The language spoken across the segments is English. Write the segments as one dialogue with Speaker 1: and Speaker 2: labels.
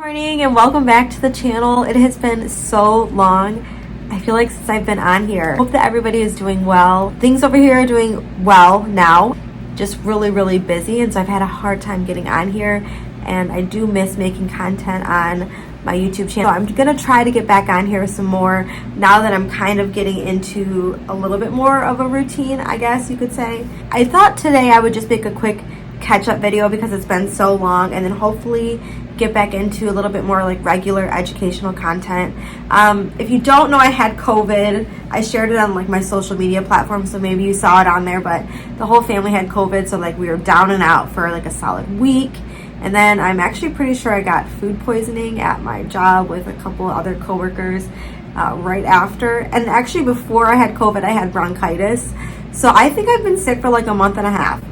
Speaker 1: Morning and welcome back to the channel. It has been so long, I feel like, since I've been on here. Hope that everybody is doing well. Things over here are doing well now, just really busy, and so I've had a hard time getting on here, and I do miss making content on my YouTube channel. I'm gonna try to get back on here some more now that I'm kind of getting into a little bit more of a routine, I guess you could say. I thought today I would just make a quick catch-up video because it's been so long, and then hopefully get back into a little bit more like regular educational content. If you don't know, I had COVID. I shared it on like my social media platform, so maybe you saw it on there, but the whole family had COVID, so like we were down and out for like a solid week. And then I'm actually pretty sure I got food poisoning at my job with a couple of other coworkers right after. And actually before I had COVID, I had bronchitis. So I think I've been sick for like a month and a half.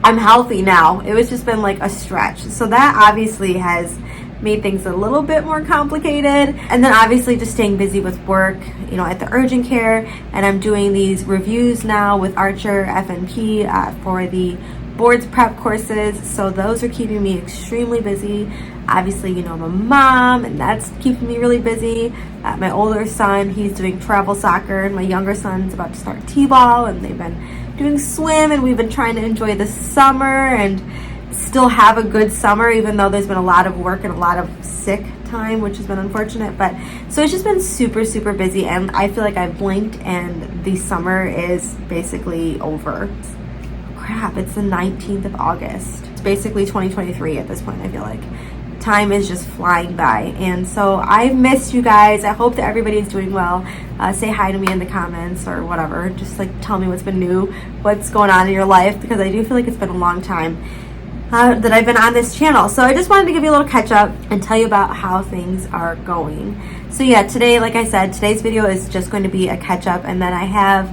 Speaker 1: I'm healthy now. It was just been like a stretch. So that obviously has made things a little bit more complicated. And then obviously just staying busy with work, you know, at the urgent care. And I'm doing these reviews now with Archer FNP for the boards prep courses. So those are keeping me extremely busy. Obviously, you know, I'm a mom, and that's keeping me really busy. My older son, he's doing travel soccer, and my younger son's about to start t-ball, and they've been doing swim, and we've been trying to enjoy the summer and still have a good summer, even though there's been a lot of work and a lot of sick time, which has been unfortunate. But so it's just been super busy, and I feel like I've blinked and the summer is basically over. Crap, it's the 19th of August. It's basically 2023 at this point, I feel like. Time is just flying by, and so I've missed you guys. I hope that everybody is doing well. Say hi to me in the comments or whatever. Just like tell me what's been new, what's going on in your life, because I do feel like it's been a long time that I've been on this channel. So I just wanted to give you a little catch up and tell you about how things are going. So yeah, today, like I said, today's video is just going to be a catch up, and then I have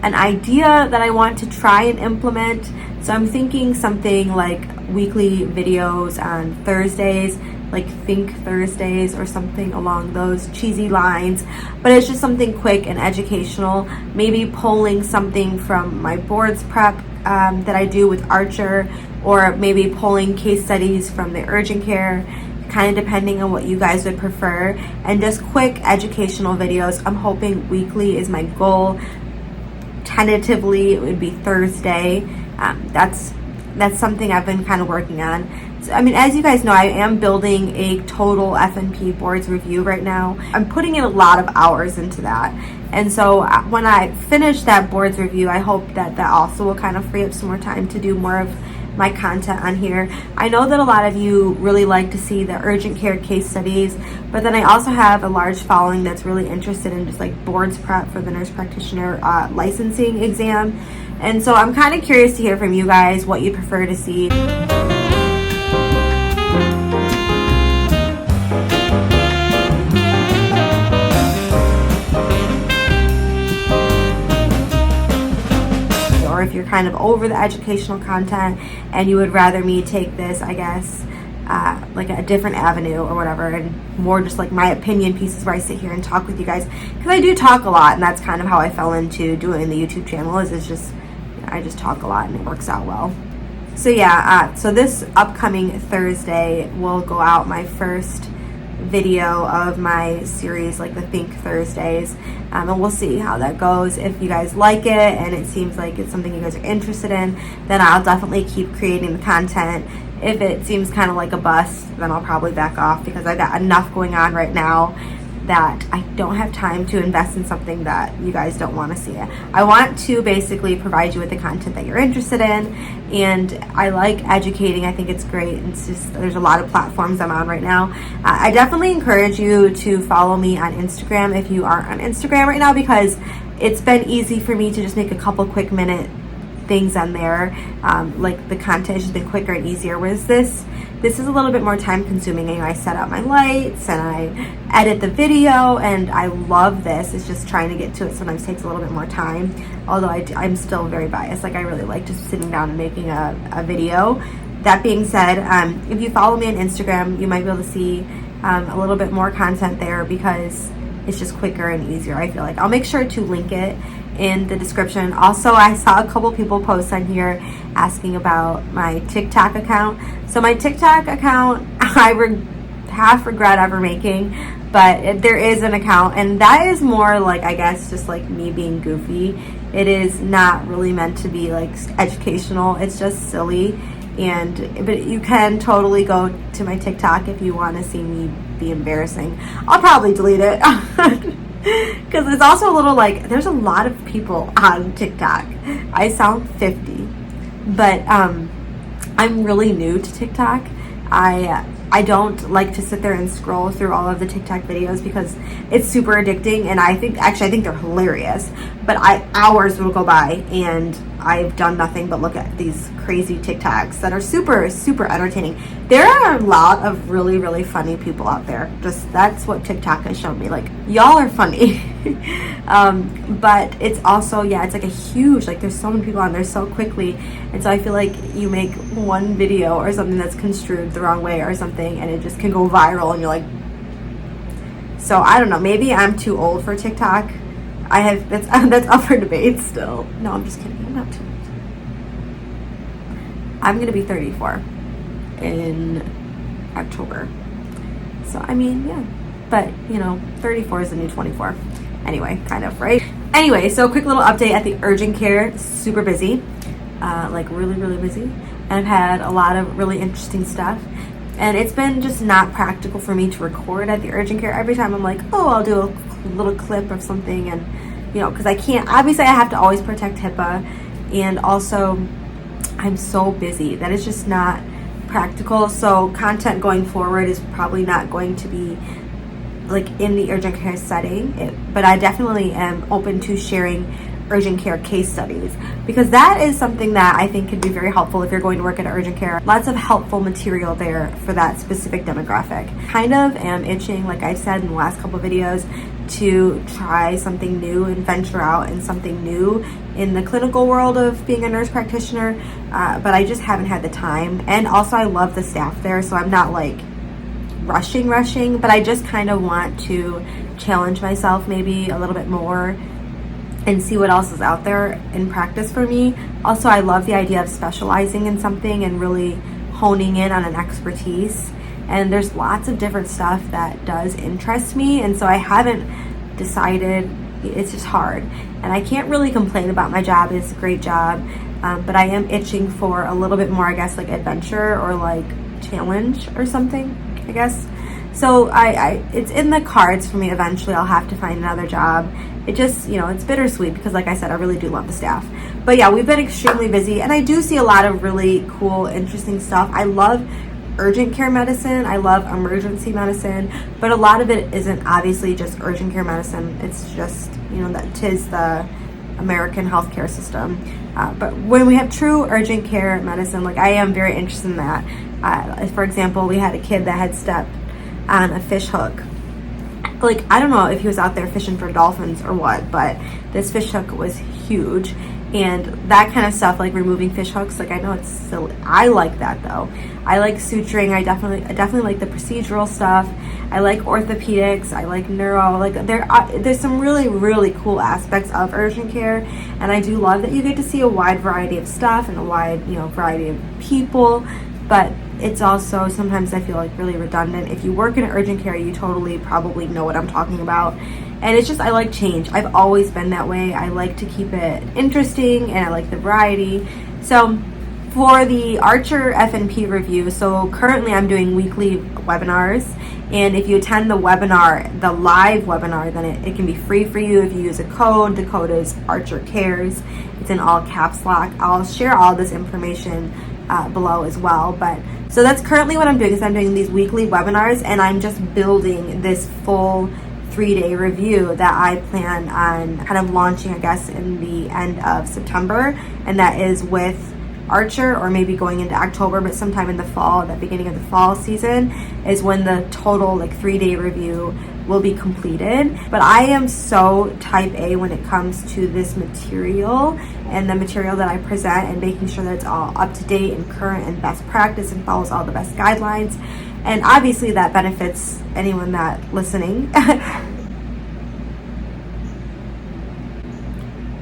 Speaker 1: an idea that I want to try and implement. So I'm thinking something like weekly videos on Thursdays, like Think Thursdays or something along those cheesy lines, but it's just something quick and educational. Maybe pulling something from my boards prep that I do with Archer, or maybe pulling case studies from the urgent care, kind of depending on what you guys would prefer, and just quick educational videos. I'm hoping weekly is my goal. Tentatively, it would be Thursday. That's something I've been kind of working on. So, I mean, as you guys know, I am building a total FNP boards review right now. I'm putting in a lot of hours into that. And so when I finish that boards review, I hope that also will kind of free up some more time to do more of my content on here. I know that a lot of you really like to see the urgent care case studies, but then I also have a large following that's really interested in just like boards prep for the nurse practitioner licensing exam. And so I'm kind of curious to hear from you guys what you prefer to see. Or if you're kind of over the educational content and you would rather me take this, I guess, like a different avenue or whatever, and more just like my opinion pieces where I sit here and talk with you guys, because I do talk a lot, and that's kind of how I fell into doing the YouTube channel. Is it's just, I just talk a lot and it works out well. So yeah, so this upcoming Thursday will go out my first video of my series, like the Think Thursdays, and we'll see how that goes. If you guys like it and it seems like it's something you guys are interested in, then I'll definitely keep creating the content. If it seems kind of like a bust, then I'll probably back off, because I got enough going on right now that I don't have time to invest in something that you guys don't want to see. I want to basically provide you with the content that you're interested in, and I like educating. I think it's great. It's just, there's a lot of platforms I'm on right now. I definitely encourage you to follow me on Instagram if you aren't on Instagram right now, because it's been easy for me to just make a couple quick minute things on there. Like the content has just been quicker and easier, whereas this is a little bit more time consuming. You know, I set up my lights and I edit the video, and I love this. It's just trying to get to it sometimes takes a little bit more time, although I'm still very biased. Like, I really like just sitting down and making a video. That being said, if you follow me on Instagram, you might be able to see a little bit more content there, because it's just quicker and easier, I feel like. I'll make sure to link it in the description. Also, I saw a couple people post on here asking about my TikTok account. So my TikTok account, I half regret ever making, but there is an account, and that is more like, I guess, just like me being goofy. It is not really meant to be like educational. It's just silly. But you can totally go to my TikTok if you want to see me be embarrassing. I'll probably delete it because it's also a little like, there's a lot of people on TikTok. I sound 50, but I'm really new to TikTok. I don't like to sit there and scroll through all of the TikTok videos because it's super addicting, and I think they're hilarious, but hours will go by and I've done nothing but look at these crazy TikToks that are super, super entertaining. There are a lot of really, really funny people out there. Just, that's what TikTok has shown me. Like, y'all are funny. But it's also, it's like a huge, like, there's so many people on there so quickly. And so I feel like you make one video or something that's construed the wrong way or something, and it just can go viral, and you're like, so I don't know, maybe I'm too old for TikTok. That's up for debate still. No, I'm just kidding. I'm not too old. I'm going to be 34 in October. So, I mean, yeah. But, 34 is the new 24. Anyway, kind of, right? Anyway, so quick little update at the urgent care. Super busy. Like, really, really busy. And I've had a lot of really interesting stuff. And it's been just not practical for me to record at the urgent care. Every time I'm like, oh, I'll do a little clip of something, and because I can't, obviously I have to always protect HIPAA, and also I'm so busy that it's just not practical. So content going forward is probably not going to be like in the urgent care setting, but I definitely am open to sharing urgent care case studies, because that is something that I think could be very helpful if you're going to work at urgent care. Lots of helpful material there for that specific demographic. Kind of am itching, like I said in the last couple of videos, to try something new and venture out in something new in the clinical world of being a nurse practitioner, but I just haven't had the time. And also I love the staff there, so I'm not like rushing, but I just kind of want to challenge myself maybe a little bit more and see what else is out there in practice for me. Also, I love the idea of specializing in something and really honing in on an expertise. And there's lots of different stuff that does interest me, and so I haven't decided. It's just hard, and I can't really complain about my job. It's a great job, but I am itching for a little bit more, I guess, like adventure or like challenge or something, I guess. So it's in the cards for me. Eventually I'll have to find another job. It just, it's bittersweet because, like I said, I really do love the staff. But yeah, we've been extremely busy, and I do see a lot of really cool, interesting stuff. I love urgent care medicine. I love emergency medicine, but a lot of it isn't obviously just urgent care medicine. It's just, that 'tis the American healthcare system. But when we have true urgent care medicine, like I am very interested in that. For example, we had a kid that had stepped on a fish hook. Like, I don't know if he was out there fishing for dolphins or what, but this fish hook was huge. And that kind of stuff, like removing fish hooks, like I know it's silly. I like that though. I like suturing. I definitely like the procedural stuff. I like orthopedics. I like neuro. Like there's some really, really cool aspects of urgent care, and I do love that you get to see a wide variety of stuff and a wide, variety of people. But it's also, sometimes I feel like really redundant. If you work in urgent care, you totally probably know what I'm talking about. And it's just, I like change. I've always been that way. I like to keep it interesting, and I like the variety. So for the Archer FNP review, so currently I'm doing weekly webinars. And if you attend the webinar, the live webinar, then it can be free for you if you use a code. The code is Archer Cares. It's in all caps lock. I'll share all this information below as well. But so that's currently what I'm doing, is I'm doing these weekly webinars, and I'm just building this full 3-day review that I plan on kind of launching, I guess, in the end of September. And that is with Archer, or maybe going into October, but sometime in the fall, the beginning of the fall season is when the total like 3-day review will be completed. But I am so type A when it comes to this material and the material that I present, and making sure that it's all up to date and current and best practice and follows all the best guidelines. And obviously that benefits anyone that listening.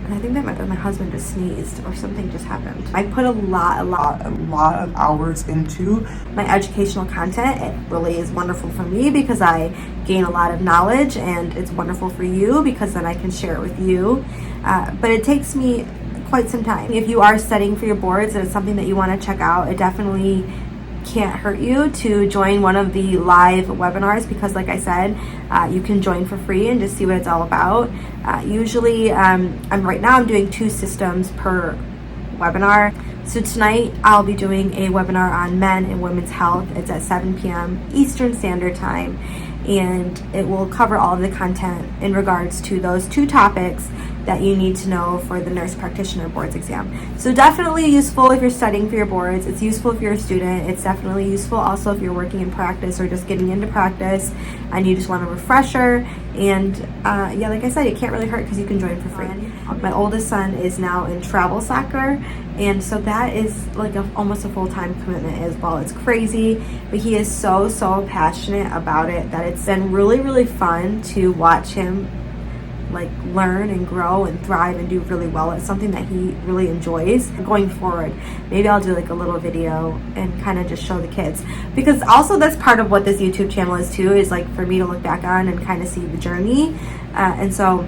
Speaker 1: And I think that my husband just sneezed or something just happened. I put a lot
Speaker 2: of hours into
Speaker 1: my educational content. It really is wonderful for me because I gain a lot of knowledge, and it's wonderful for you because then I can share it with you. But it takes me quite some time. If you are studying for your boards and it's something that you want to check out, it definitely can't hurt you to join one of the live webinars, because like I said, you can join for free and just see what it's all about. Usually right now I'm doing 2 systems per webinar. So tonight I'll be doing a webinar on men and women's health. It's at 7 p.m. Eastern Standard Time, and it will cover all of the content in regards to those 2 topics that you need to know for the nurse practitioner boards exam. So definitely useful if you're studying for your boards. It's useful if you're a student. It's definitely useful also if you're working in practice or just getting into practice and you just want a refresher. And yeah, like I said, it can't really hurt because you can join for free. My oldest son is now in travel soccer, and so that is like almost a full-time commitment as well. It's crazy, but he is so passionate about it that it's been really fun to watch him like learn and grow and thrive and do really well. It's something that he really enjoys. Going forward, maybe I'll do like a little video and kind of just show the kids, because also that's part of what this YouTube channel is too, is like for me to look back on and kind of see the journey. And so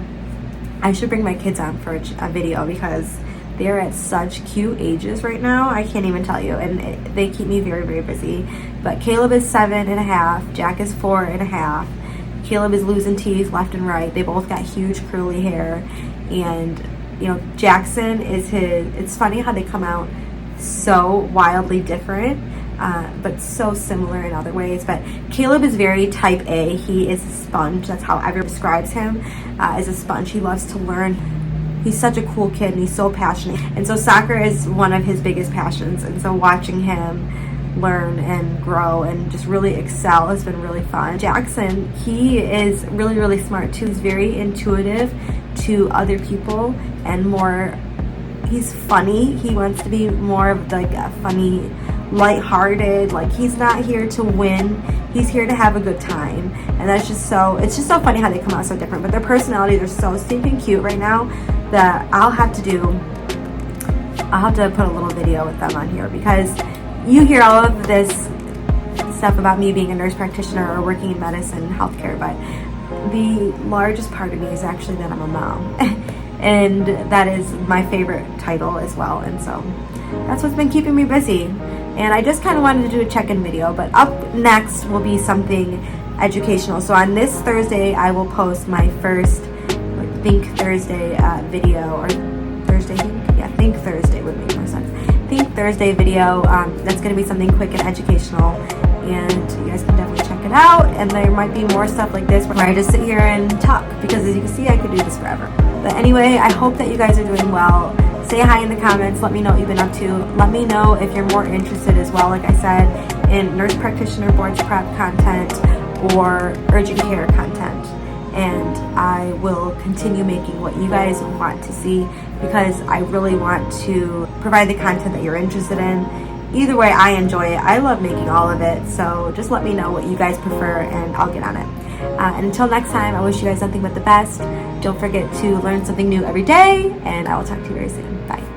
Speaker 1: I should bring my kids on for a video because they're at such cute ages right now. I can't even tell you, and they keep me very busy. But Caleb is 7.5, Jack is 4.5. Caleb is losing teeth left and right. They both got huge curly hair. And, you know, Jackson is it's funny how they come out so wildly different, but so similar in other ways. But Caleb is very type A. He is a sponge. That's how everyone describes him, as a sponge. He loves to learn. He's such a cool kid, and he's so passionate. And so soccer is one of his biggest passions. And so watching him learn and grow and just really excel has been really fun. Jackson, he is really smart too. He's very intuitive to other people and he's funny. He wants to be more of like a funny, lighthearted. Like, he's not here to win. He's here to have a good time. And it's just so funny how they come out so different. But their personalities are so stinking cute right now that I'll have to put a little video with them on here, because you hear all of this stuff about me being a nurse practitioner or working in medicine and healthcare, but the largest part of me is actually that I'm a mom. And that is my favorite title as well. And so that's what's been keeping me busy. And I just kind of wanted to do a check-in video, but up next will be something educational. So on this Thursday, I will post my first Think Thursday video, or Thursday Think? Yeah, Think Thursday would make more sense. Think Thursday video. That's going to be something quick and educational, and you guys can definitely check it out. And there might be more stuff like this where I just sit here and talk, because as you can see, I could do this forever. But anyway, I hope that you guys are doing well. Say hi in the comments. Let me know what you've been up to. Let me know if you're more interested as well, like I said, in nurse practitioner boards prep content or urgent care content. And I will continue making what you guys want to see, because I really want to provide the content that you're interested in. Either way, I enjoy it. I love making all of it. So just let me know what you guys prefer and I'll get on it. And until next time, I wish you guys nothing but the best. Don't forget to learn something new every day, and I will talk to you very soon. Bye.